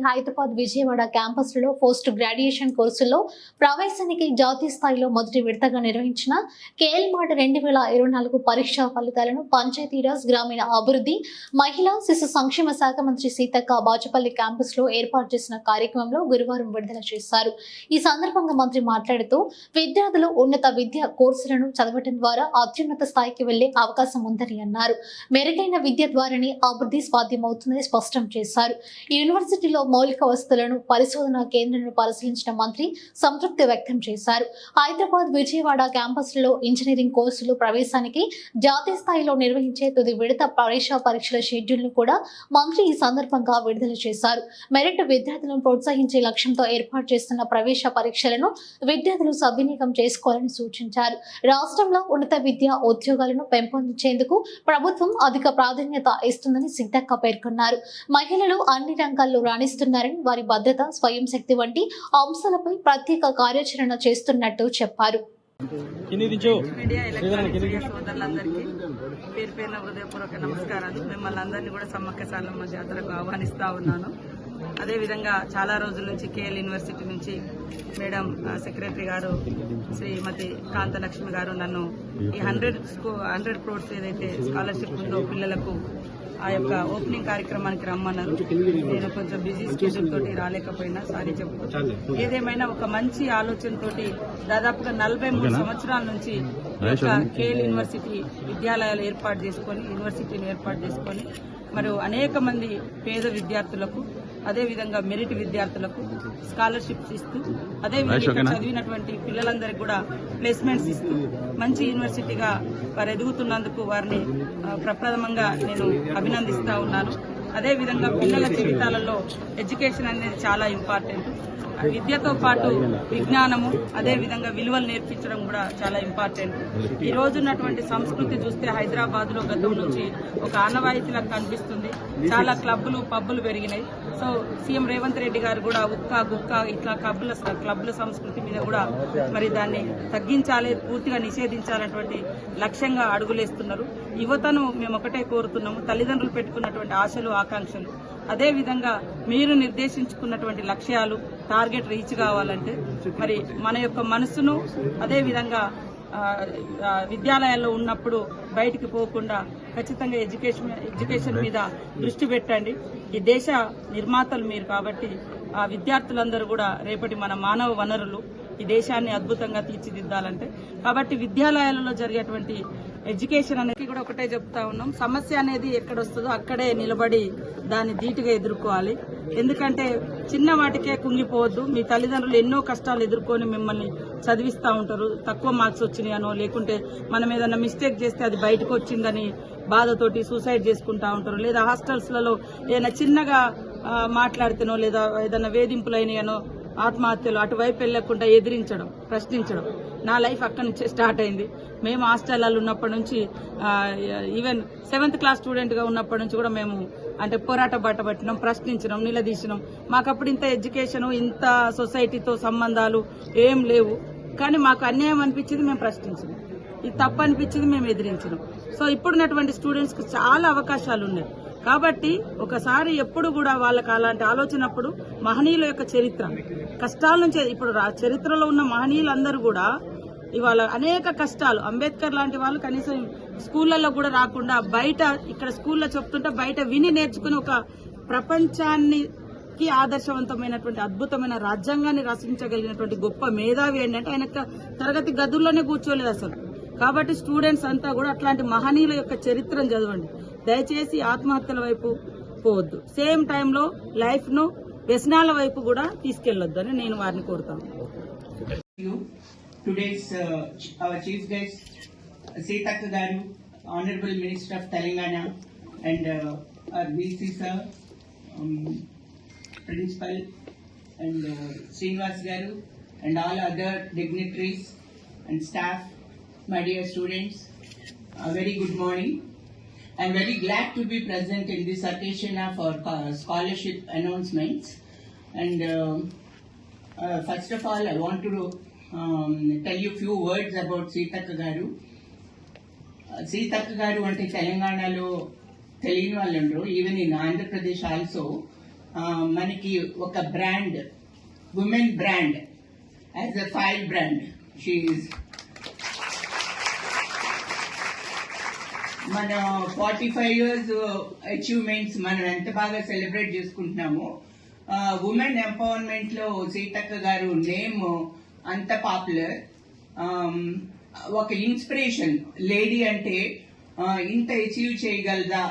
Hyderabad Vijayawada క్యాంపస్లలో post graduation కోర్సుల్లో ప్రవేశానికి జాతీయ స్థాయిలో మొదటి విడతగా నిర్వహించిన కేఎల్ మార్ట్ 2024 పరీక్షా ఫలితాలను పంచాయతీరాజ్ గ్రామీణ అభివృద్ధి మహిళా శిశు సంక్షేమ శాఖ మంత్రి సీతక్క బాచుపల్లి క్యాంపస్ లో ఏర్పాటు చేసిన కార్యక్రమంలో గురువారం విడుదల చేశారు. ఈ సందర్భంగా మంత్రి మాట్లాడుతూ విద్యార్థులు ఉన్నత విద్యా కోర్సులను చదవడం ద్వారా అత్యున్నత స్థాయికి వెళ్లే అవకాశం ఉందని అన్నారు. మెరుగైన విద్య ద్వారానే అభివృద్ధి సాధ్యమవుతుందని స్పష్టం చేశారు. యూనివర్సిటీలో మౌలిక వసతులను పరిశోధనా కేంద్రాలను పరిశీలించిన మంత్రి సంతృప్తి వ్యక్తం చేశారు. హైదరాబాద్ విజయవాడ క్యాంపస్లలో ఇంజనీరింగ్ కోర్సులు ప్రవేశానికి జాతీయ స్థాయిలో నిర్వహించే తుది విడత పరీక్షల షెడ్యూల్ ను కూడా మంత్రి ఈ సందర్భంగా విడుదల చేశారు. మెరిట్ విద్యార్థులను ప్రోత్సహించే లక్ష్యంతో ఏర్పాటు చేస్తున్న ప్రవేశ పరీక్షలను విద్యార్థులు సద్వినియోగం చేసుకోవాలని సూచించారు. రాష్ట్రంలో ఉన్నత విద్యా ఉద్యోగాలను పెంపొందించేందుకు ప్రభుత్వం అధిక ప్రాధాన్యత ఇస్తుందని సీతక్క పేర్కొన్నారు. మహిళలు అన్ని రంగాల్లో రాణిస్తున్నారని, వారి భద్రత, స్వయం శక్తి వంటి అంశాలపై ప్రత్యేక కార్యాచరణ చేస్తున్నట్టు చెప్పారు. మీడియా ఎలక్ట్రానిక్ సోదరులందరికీ పేరు పేరున హృదయపూర్వక నమస్కారాలు. మిమ్మల్ని అందరినీ కూడా సమ్మక్క సారలమ్మ జాతరకు ఆహ్వానిస్తా ఉన్నాను. అదేవిధంగా చాలా రోజుల నుంచి కేఎల్ యూనివర్సిటీ నుంచి మేడం సెక్రటరీ గారు శ్రీమతి కాంతలక్ష్మి గారు నన్ను ఈ 100 క్రోడ్స్ ఏదైతే స్కాలర్షిప్ ఉందో పిల్లలకు ఆ యొక్క ఓపెనింగ్ కార్యక్రమానికి రమ్మన్నారు. నేను కొంచెం బిజీ స్కెడ్యూల్ తోటి రాలేకపోయినా సారీ చెప్తూ, ఏదేమైనా ఒక మంచి ఆలోచనతోటి దాదాపుగా 43 సంవత్సరాల నుంచి కేఎల్ యూనివర్సిటీ విద్యాలయాలు యూనివర్సిటీని ఏర్పాటు చేసుకొని మరియు అనేక మంది పేద విద్యార్థులకు అదేవిధంగా మెరిట్ విద్యార్థులకు స్కాలర్షిప్స్ ఇస్తూ అదేవిధంగా చదివినటువంటి పిల్లలందరికీ కూడా ప్లేస్మెంట్స్ ఇస్తూ మంచి యూనివర్సిటీగా వారు ఎదుగుతున్నందుకు వారిని ప్రప్రథమంగా నేను అభినందిస్తా ఉన్నాను. అదేవిధంగా పిల్లల జీవితాలలో ఎడ్యుకేషన్ అనేది చాలా ఇంపార్టెంట్. విద్యతో పాటు విజ్ఞానము అదేవిధంగా విలువలు నేర్పించడం కూడా చాలా ఇంపార్టెంట్. ఈ రోజున్నటువంటి సంస్కృతి చూస్తే హైదరాబాద్ లో గతం నుంచి ఒక ఆనవాయితీలా కనిపిస్తుంది. చాలా క్లబ్బులు పబ్బులు పెరిగినాయి. సో సీఎం రేవంత్ రెడ్డి గారు కూడా ఉక్కా గుక్కా ఇట్లా క్లబ్ల సంస్కృతి మీద కూడా మరి దాన్ని తగ్గించాలి, పూర్తిగా నిషేధించాలన్నటువంటి లక్ష్యంగా అడుగులేస్తున్నారు. యువతను మేము ఒకటే కోరుతున్నాము, తల్లిదండ్రులు పెట్టుకున్నటువంటి ఆశలు ఆకాంక్షలు అదేవిధంగా మీరు నిర్దేశించుకున్నటువంటి లక్ష్యాలు టార్గెట్ రీచ్ కావాలంటే మరి మన యొక్క మనసును అదేవిధంగా విద్యాలయాల్లో ఉన్నప్పుడు బయటికి పోకుండా ఖచ్చితంగా ఎడ్యుకేషన్ మీద దృష్టి పెట్టండి. ఈ దేశ నిర్మాతలు మీరు కాబట్టి ఆ విద్యార్థులందరూ కూడా రేపటి మన మానవ వనరులు. ఈ దేశాన్ని అద్భుతంగా తీర్చిదిద్దాలంటే కాబట్టి విద్యాలయాలలో జరిగేటువంటి ఎడ్యుకేషన్ అనేది కూడా ఒకటే చెప్తా ఉన్నాం, సమస్య అనేది ఎక్కడొస్తుందో అక్కడే నిలబడి దాన్ని ధీటుగా ఎదుర్కోవాలి. ఎందుకంటే చిన్న వాటికే కుంగిపోవద్దు. మీ తల్లిదండ్రులు ఎన్నో కష్టాలు ఎదుర్కొని మిమ్మల్ని చదివిస్తూ ఉంటారు. తక్కువ మార్క్స్ వచ్చినాయనో లేకుంటే మనం ఏదైనా మిస్టేక్ చేస్తే అది బయటకు వచ్చిందని బాధతోటి సూసైడ్ చేసుకుంటా ఉంటారు. లేదా హాస్టల్స్లలో ఏదైనా చిన్నగా మాట్లాడితేనో లేదా ఏదైనా వేధింపులైనయనో ఆత్మహత్యలు అటువైపు వెళ్లకుండా ఎదిరించడం, ప్రశ్నించడం. నా లైఫ్ అక్కడి నుంచే స్టార్ట్ అయింది. మేము హాస్టల్లో ఉన్నప్పటి నుంచి ఈవెన్ 7th క్లాస్ స్టూడెంట్గా ఉన్నప్పటి నుంచి కూడా మేము అంటే పోరాట బాట పట్టినాం, ప్రశ్నించడం, నిలదీసినాం. మాకప్పుడు ఇంత ఎడ్యుకేషన్ ఇంత సొసైటీతో సంబంధాలు ఏం లేవు. కానీ మాకు అన్యాయం అనిపించింది, మేము ప్రశ్నించినాం. ఇది తప్పు అనిపించింది, మేము ఎదిరించినాం. సో ఇప్పుడున్నటువంటి స్టూడెంట్స్కి చాలా అవకాశాలు ఉన్నాయి. కాబట్టి ఒకసారి ఎప్పుడు కూడా వాళ్ళకి అలాంటి ఆలోచనప్పుడు మహనీయుల యొక్క చరిత్ర కష్టాల నుంచి ఇప్పుడు చరిత్రలో ఉన్న మహనీయులందరూ కూడా ఇవాళ అనేక కష్టాలు, అంబేద్కర్ లాంటి వాళ్ళు కనీసం స్కూళ్లలో కూడా రాకుండా బయట ఇక్కడ స్కూల్లో చెప్తుంటే బయట విని నేర్చుకుని ఒక ప్రపంచానికి ఆదర్శవంతమైనటువంటి అద్భుతమైన రాజ్యాంగాన్ని రచించగలిగినటువంటి గొప్ప మేధావి ఏంటంటే ఆయన తరగతి గదుల్లోనే కూర్చోలేదు అసలు. కాబట్టి స్టూడెంట్స్ అంతా కూడా అట్లాంటి మహనీయుల యొక్క చరిత్రను చదవండి. దయచేసి ఆత్మహత్యల వైపు పోవద్దు. సేమ్ టైంలో లైఫ్ ను వ్యసనాల వైపు కూడా తీసుకెళ్లొద్దు అని నేను వారిని కోరుతాను. Today's our chief guest Sitaka Garu, Honorable Minister of Telangana, and our VC sir, Principal, and Srinivas Garu, and all other dignitaries and staff, my dear students, very good morning. I am very glad to be present in this occasion of our scholarship announcements. And first of all, I want to tell you few words about Sitaka Garu. Sitaka Garu ante Telanganalo తెలియని వాళ్ళు ఉండరు. Even in Andhra Pradesh also మనకి ఒక brand, women brand, as a fire brand she is. మన 45 years achievements మనం ఎంత బాగా celebrate చేసుకుంటున్నాము. ఉమెన్ ఎంపవర్మెంట్ లో సీతక్క గారు నేమ్ అంత పాపులర్. ఒక ఇన్స్పిరేషన్. లేడీ అంటే ఇంత అచీవ్ చేయగలదా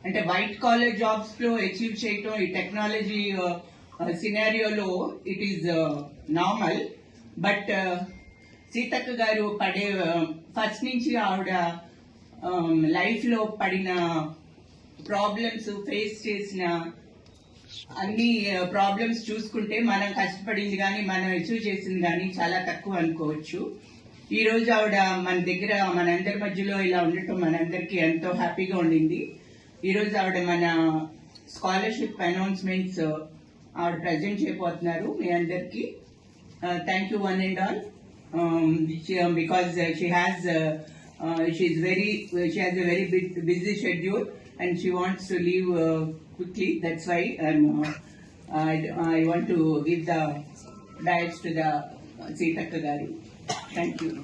అంటే, వైట్ కాలర్ జాబ్స్ లో అచీవ్ చేయటం ఈ టెక్నాలజీ సినారియోలో it is normal. But Seethakka గారు పడే ఫస్ట్ నుంచి ఆవిడ లైఫ్ లో పడిన ప్రాబ్లమ్స్, ఫేస్ చేసిన అన్ని ప్రాబ్లమ్స్ చూసుకుంటే మనం కష్టపడింది కానీ మనం అచీవ్ చేసింది కానీ చాలా తక్కువ అనుకోవచ్చు. ఈ రోజు ఆవిడ మన దగ్గర మనందరి మధ్యలో ఇలా ఉండటం మనందరికి ఎంతో హ్యాపీగా ఉండింది. ఈ రోజు ఆవిడ మన స్కాలర్షిప్ అనౌన్స్మెంట్స్ ఆవిడ ప్రజెంట్ చేయబోతున్నారు మీ అందరికి. Thank you one and all, because she has a very big busy schedule and she wants to leave quickly. That's why I want to give the diets to the Seetaka Garu. Thank you.